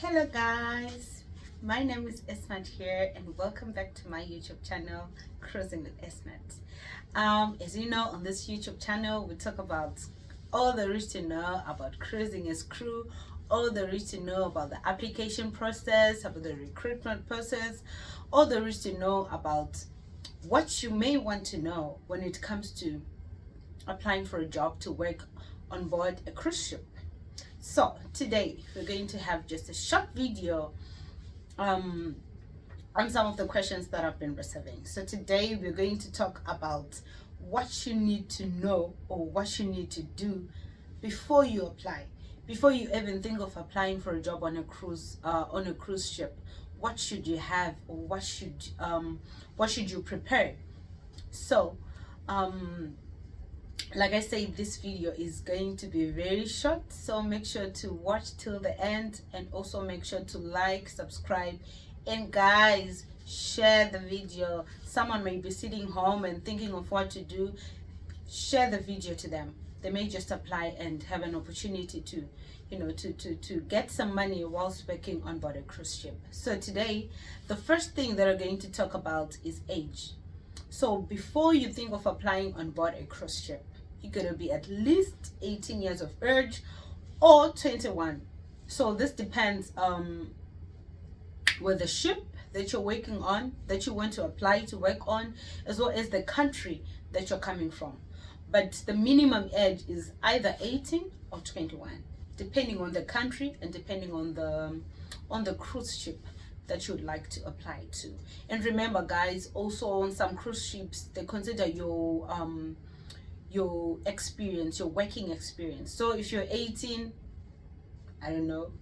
Hello guys, my name is Esmat here and welcome back to my YouTube channel, Cruising with Esmat. As you know, on this YouTube channel we talk about all there is to know about cruising as crew, all there is to know about the application process, about the recruitment process, all there is to know about what you may want to know when it comes to applying for a job to work on board a cruise ship. So today we're going to have just a short video on some of the questions that I've been receiving. So today we're going to talk about what you need to know or what you need to do before you apply, before you even think of applying for a job on a cruise ship. What should you have, or what should you prepare? So like I said, this video is going to be very short, so make sure to watch till the end, and also make sure to like, subscribe, and guys, share the video. Someone may be sitting home and thinking of what to do. Share the video to them. They may just apply and have an opportunity to to get some money whilst working on board a cruise ship. So today the first thing that we're going to talk about is age. So before you think of applying on board a cruise ship, you're going to be at least 18 years of age or 21. So this depends with the ship that you're working on, that you want to apply to work on, as well as the country that you're coming from. But the minimum age is either 18 or 21, depending on the country and depending on the cruise ship that you'd like to apply to. And remember guys, also on some cruise ships they consider your experience, your working experience. So if you're 18, I don't know,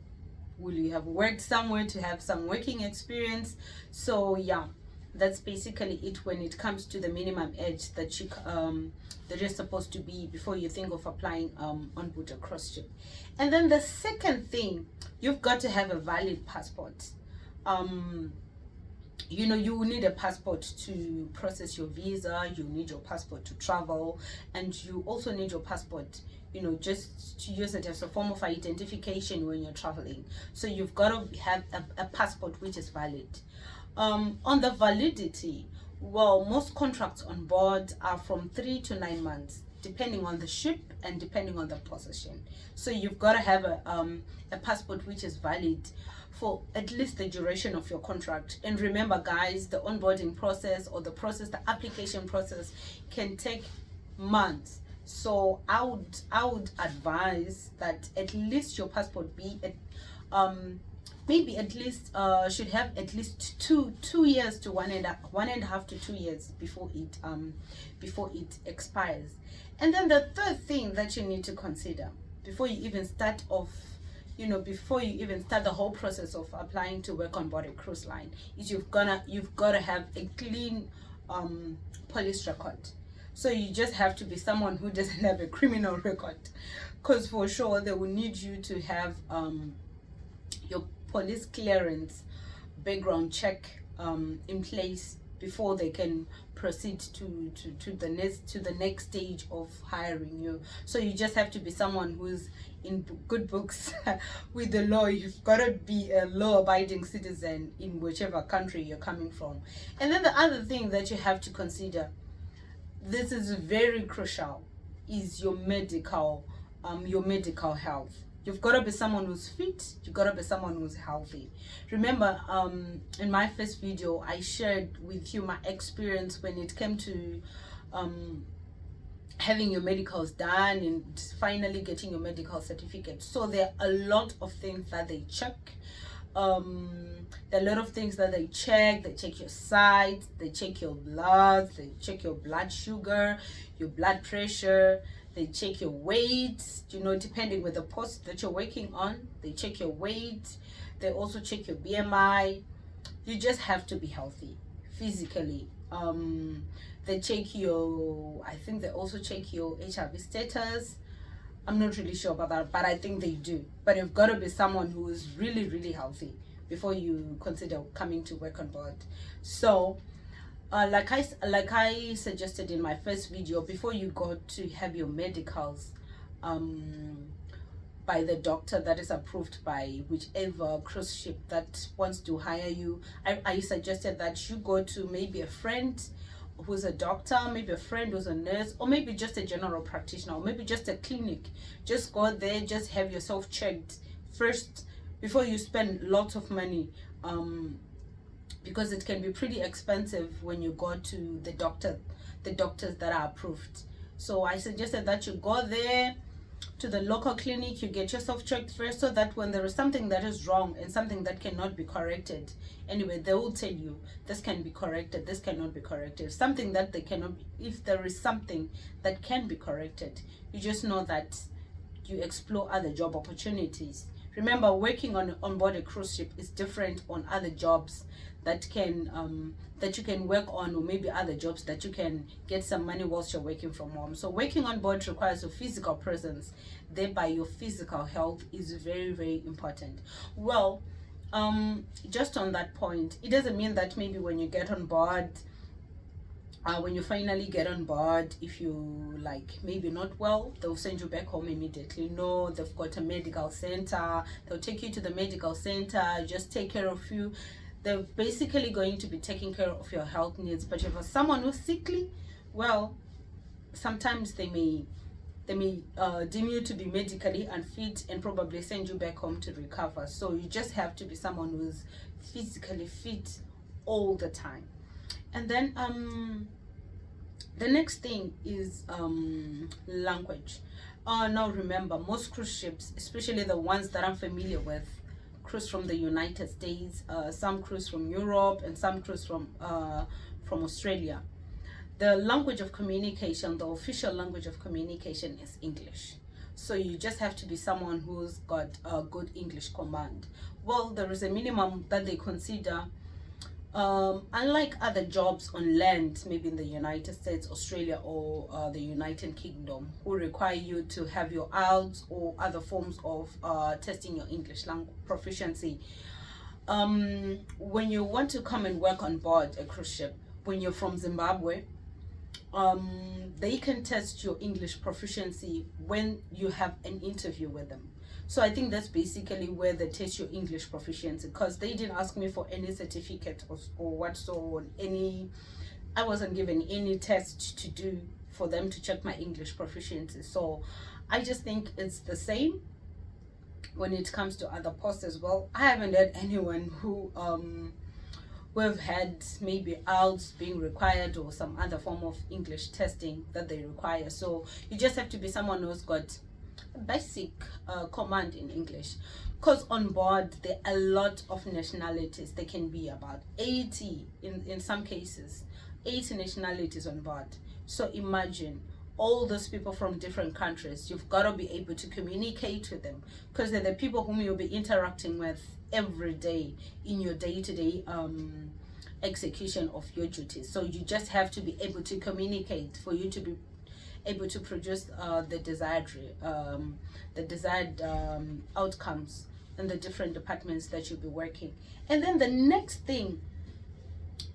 will you have worked somewhere to have some working experience? So yeah, that's basically it when it comes to the minimum age that you're supposed to be before you think of applying on board a cruise ship. And then the second thing, you've got to have a valid passport. You will need a passport to process your visa, you need your passport to travel, and you also need your passport, just to use it as a form of identification when you're traveling. So you've got to have a passport which is valid. On the validity, well, most contracts on board are from 3 to 9 months, depending on the ship and depending on the position. So you've got to have a passport which is valid for at least the duration of your contract. And remember guys, the onboarding process or the application process can take months. So I would advise that at least your passport be maybe at least should have at least two years to one and a half to 2 years before it expires. And then the third thing that you need to consider before you even start the whole process of applying to work on board a cruise line is you've got to have a clean police record. So you just have to be someone who doesn't have a criminal record, because for sure they will need you to have your police clearance background check in place before they can proceed to the next stage of hiring you. So you just have to be someone who's in good books with the law. You've got to be a law-abiding citizen in whichever country you're coming from. And then the other thing that you have to consider, this is very crucial, is your medical health. You've got to be someone who's fit, you've got to be someone who's healthy. Remember, in my first video, I shared with you my experience when it came to having your medicals done and finally getting your medical certificate. So there are a lot of things that they check. There are a lot of things that they check. They check your sight, they check your blood, they check your blood sugar, your blood pressure. They check your weight, depending with the post that you're working on. They check your weight. They also check your BMI. You just have to be healthy physically. They check I think they also check your HIV status. I'm not really sure about that, but I think they do. But you've got to be someone who is really, really healthy before you consider coming to work on board. So like I suggested in my first video, before you go to have your medicals, by the doctor that is approved by whichever cruise ship that wants to hire you. I suggested that you go to maybe a friend who's a doctor, maybe a friend who's a nurse, or maybe just a general practitioner, or maybe just a clinic. Just go there, just have yourself checked first before you spend lots of money, because it can be pretty expensive when you go to the doctors that are approved. So I suggested that you go there to the local clinic, you get yourself checked first, so that when there is something that is wrong and something that cannot be corrected, anyway, they will tell you this can be corrected, this cannot be corrected. Something that they cannot, if there is something that can be corrected, you just know that you explore other job opportunities. Remember, working on board a cruise ship is different on other jobs that you can work on, or maybe other jobs that you can get some money whilst you're working from home. So working on board requires a physical presence, thereby your physical health is very, very important. Well, just on that point, it doesn't mean that maybe when you get on board, when you finally get on board, if you like maybe not well, they'll send you back home immediately. No, they've got a medical center, they'll take you to the medical center, just take care of you. They're basically going to be taking care of your health needs. But if you're someone who's sickly, well, sometimes they may deem you to be medically unfit and probably send you back home to recover. So you just have to be someone who's physically fit all the time. And then the next thing is language. Now remember, most cruise ships, especially the ones that I'm familiar with, cruise from the United States, some cruise from Europe, and some cruise from Australia. The language of communication, the official language of communication, is English. So you just have to be someone who's got a good English command. Well, there is a minimum that they consider. Unlike other jobs on land, maybe in the United States, Australia, or the United Kingdom, who require you to have your IELTS or other forms of testing your English language proficiency. When you want to come and work on board a cruise ship, when you're from Zimbabwe, they can test your English proficiency when you have an interview with them. So I think that's basically where they test your English proficiency, because they didn't ask me for any certificate or what, so I wasn't given any test to do for them to check my English proficiency. So I just think it's the same when it comes to other posts as well. I haven't had anyone who have had maybe IELTS being required or some other form of English testing that they require. So you just have to be someone who's got basic command in English, because on board there are a lot of nationalities. There can be about 80 in some cases, 80 nationalities on board. So imagine all those people from different countries. You've got to be able to communicate with them, because they're the people whom you'll be interacting with every day in your day-to-day execution of your duties. So you just have to be able to communicate for you to be able to produce the desired outcomes in the different departments that you'll be working. And then the next thing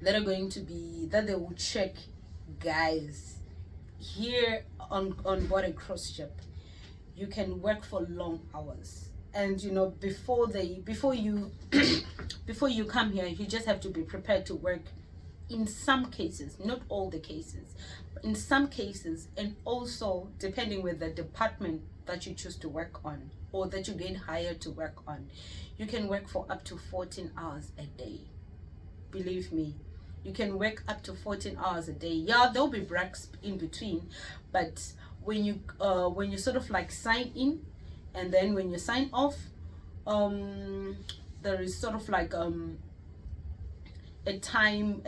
that they will check, guys, here on board a cruise ship, you can work for long hours. And you know, before you before you come here, you just have to be prepared to work. In some cases, not all the cases, but in some cases, and also depending with the department that you choose to work on or that you get hired to work on, you can work for up to 14 hours a day. Believe me, you can work up to 14 hours a day. Yeah, there'll be breaks in between, but when you sort of like sign in, and then when you sign off, there is sort of like a time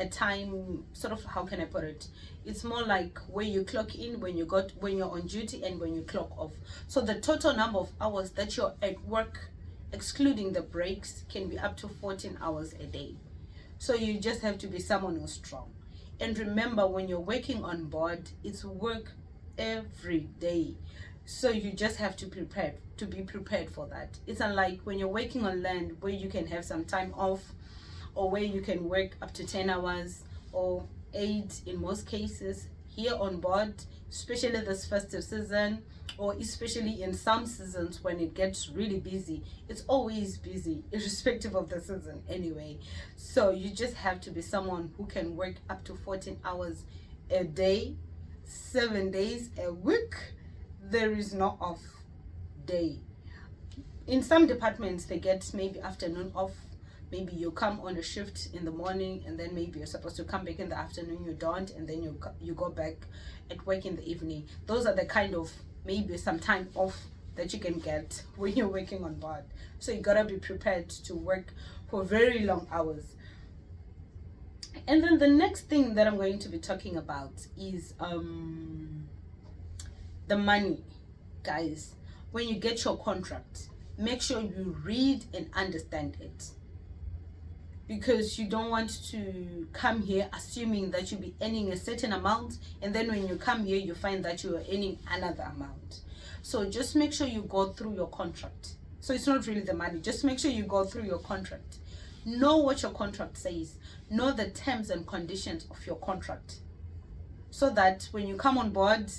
sort of, how can I put it, it's more like where you clock in when you're on duty and when you clock off. So the total number of hours that you're at work, excluding the breaks, can be up to 14 hours a day. So you just have to be someone who's strong. And remember, when you're working on board, it's work every day. So you just have to be prepared for that. It's unlike when you're working on land, where you can have some time off, or where you can work up to 10 hours or 8 in most cases. Here on board, especially this festive season, or especially in some seasons when it gets really busy. It's always busy irrespective of the season anyway. So you just have to be someone who can work up to 14 hours a day, 7 days a week. There is no off day. In some departments they get maybe afternoon off. Maybe you come on a shift in the morning and then maybe you're supposed to come back in the afternoon, you don't, and then you go back at work in the evening. Those are the kind of maybe some time off that you can get when you're working on board. So you gotta be prepared to work for very long hours. And then the next thing that I'm going to be talking about is the money. Guys, when you get your contract, make sure you read and understand it, because you don't want to come here assuming that you'll be earning a certain amount, and then when you come here you find that you are earning another amount. So just make sure you go through your contract. So it's not really the money, just make sure you go through your contract. Know what your contract says, know the terms and conditions of your contract, so that when you come on board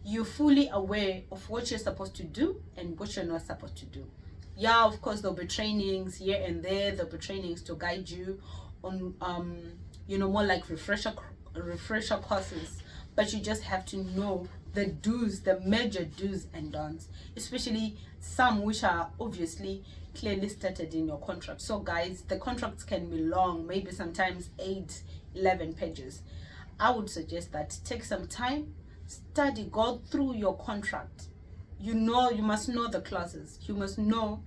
you're fully aware of what you're supposed to do and what you're not supposed to do. Yeah, of course there'll be trainings here and there, there'll be trainings to guide you on more like refresher courses, but you just have to know the do's, the major do's and don'ts, especially some which are obviously clearly stated in your contract. So guys, the contracts can be long, maybe sometimes 8-11 pages. I would suggest that take some time, study, go through your contract. You must know the clauses. You must know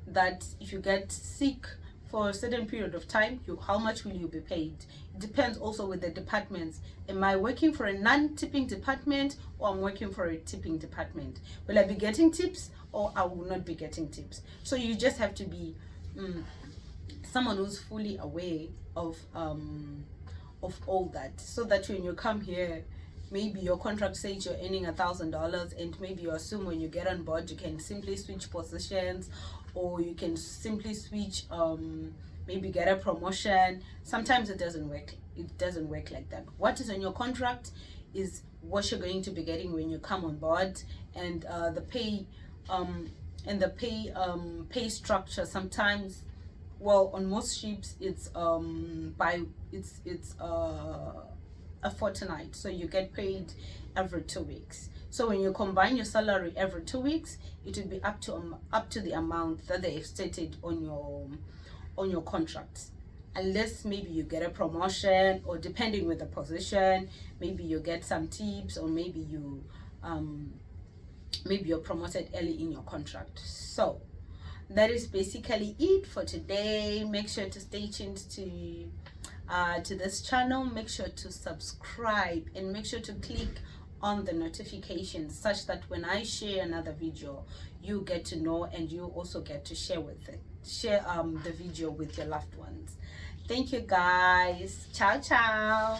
that if you get sick for a certain period of time, how much will you be paid? It depends also with the departments. Am I working for a non-tipping department, or I'm working for a tipping department? Will I be getting tips, or I will not be getting tips? So you just have to be someone who's fully aware of all that, so that when you come here, maybe your contract says you're earning $1,000, and maybe you assume when you get on board you can simply switch positions, or you can simply switch maybe get a promotion. Sometimes it doesn't work like that. What is on your contract is what you're going to be getting when you come on board, and the pay structure. Sometimes, well, on most ships it's a fortnight, so you get paid every 2 weeks. So when you combine your salary every 2 weeks, it will be up to the amount that they have stated on your contract, unless maybe you get a promotion, or depending with the position, maybe you get some tips, or maybe you're promoted early in your contract. So that is basically it for today. Make sure to stay tuned to this channel. Make sure to subscribe, and make sure to click on the notifications, such that when I share another video, you get to know, and you also get to share the video with your loved ones. Thank you guys. Ciao ciao.